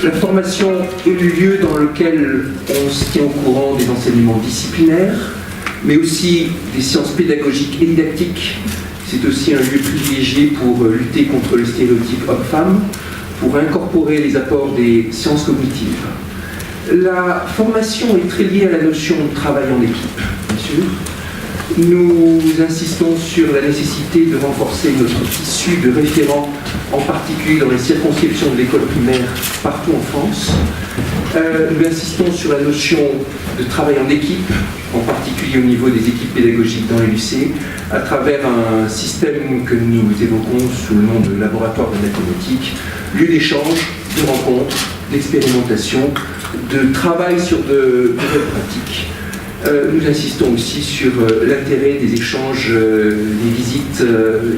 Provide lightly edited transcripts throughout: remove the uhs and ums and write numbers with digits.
La formation est le lieu dans lequel on se tient au courant des enseignements disciplinaires, mais aussi des sciences pédagogiques et didactiques. C'est aussi un lieu privilégié pour lutter contre le stéréotype homme-femme, pour incorporer les apports des sciences cognitives. La formation est très liée à la notion de travail en équipe, bien sûr. Nous insistons sur la nécessité de renforcer notre tissu de référents, en particulier dans les circonscriptions de l'école primaire partout en France. Nous insistons sur la notion de travail en équipe, en particulier au niveau des équipes pédagogiques dans les lycées, à travers un système que nous évoquons sous le nom de laboratoire de mathématiques, lieu d'échange, de rencontres, d'expérimentation, de travail sur de nouvelles pratiques. Nous insistons aussi sur l'intérêt des échanges, des visites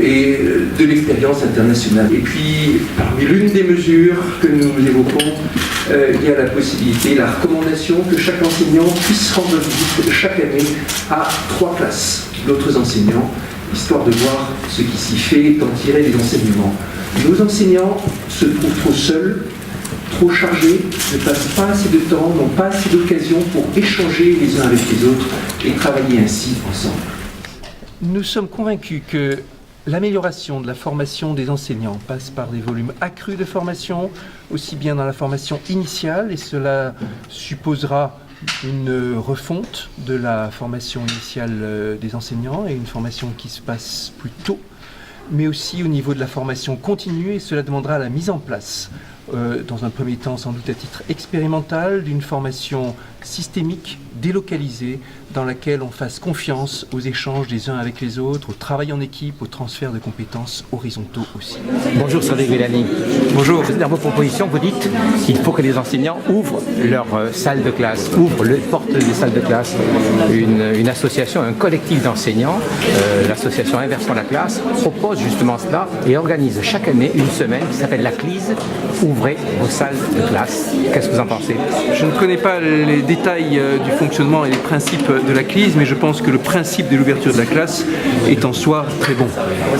et de l'expérience internationale. Et puis, parmi l'une des mesures que nous évoquons, il y a la possibilité, la recommandation que chaque enseignant puisse rendre visite chaque année à 3 classes d'autres enseignants, histoire de voir ce qui s'y fait, d'en tirer des enseignements. Nos enseignants se trouvent trop seuls, trop chargés, ne passent pas assez de temps, n'ont pas assez d'occasions pour échanger les uns avec les autres et travailler ainsi ensemble. Nous sommes convaincus que l'amélioration de la formation des enseignants passe par des volumes accrus de formation, aussi bien dans la formation initiale, et cela supposera une refonte de la formation initiale des enseignants et une formation qui se passe plus tôt, mais aussi au niveau de la formation continue, et cela demandera la mise en place dans un premier temps sans doute à titre expérimental, d'une formation systémique, délocalisée, dans laquelle on fasse confiance aux échanges des uns avec les autres, au travail en équipe, au transfert de compétences horizontaux aussi. Bonjour Sadiq Villani. Bonjour. Dans vos propositions, vous dites qu'il faut que les enseignants ouvrent leur salle de classe, ouvrent les portes des salles de classe. Une association, un collectif d'enseignants, l'association Inversons la classe, propose justement cela et organise chaque année une semaine qui s'appelle la CLISE. Ouvrez vos salles de classe. Qu'est-ce que vous en pensez? Je ne connais pas les détails du fonctionnement et les principes de la CLISE, mais je pense que le principe de l'ouverture de la classe est en soi très bon.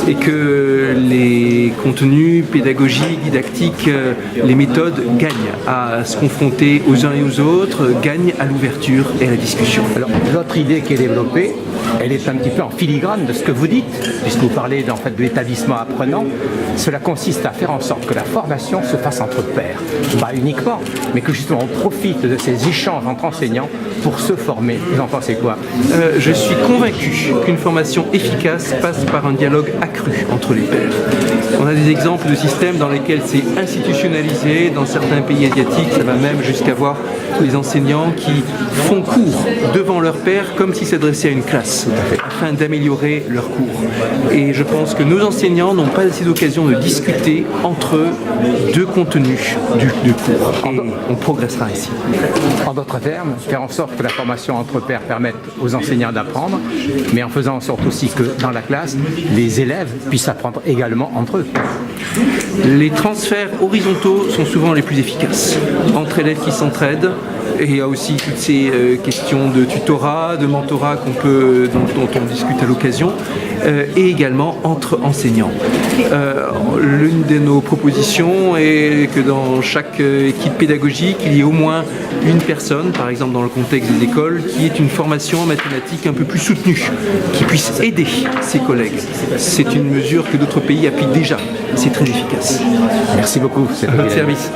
Et que les contenus pédagogiques, didactiques, les méthodes gagnent à se confronter aux uns et aux autres, gagnent à l'ouverture et à la discussion. Alors, l'autre idée qui est développée, elle est un petit peu en filigrane de ce que vous dites, puisque vous parlez en fait de l'établissement apprenant. Cela consiste à faire en sorte que la formation se fasse entre pairs. Pas uniquement, mais que justement on profite de ces échanges entre enseignants pour se former. Vous en pensez quoi? Je suis convaincu qu'une formation efficace passe par un dialogue accru entre les pairs. On a des exemples de systèmes dans lesquels c'est institutionnalisé. Dans certains pays asiatiques, ça va même jusqu'à voir les enseignants qui font cours devant leurs pairs comme s'ils s'adressaient à une classe, afin d'améliorer leurs cours. Et je pense que nos enseignants n'ont pas assez d'occasion de discuter entre eux de contenus du cours. Et on progressera ici. En d'autres termes, faire en sorte que la formation entre pairs permette aux enseignants d'apprendre, mais en faisant en sorte aussi que dans la classe, les élèves puissent apprendre également entre eux. Les transferts horizontaux sont souvent les plus efficaces, entre élèves qui s'entraident, et il y a aussi toutes ces questions de tutorat, de mentorat dont on discute à l'occasion, et également entre enseignants. L'une de nos propositions est que dans chaque équipe pédagogique, il y ait au moins une personne, par exemple dans le contexte des écoles, qui ait une formation en mathématiques un peu plus soutenue, qui puisse aider ses collègues. C'est une mesure que d'autres pays appliquent déjà. C'est très efficace. Merci beaucoup. À votre service.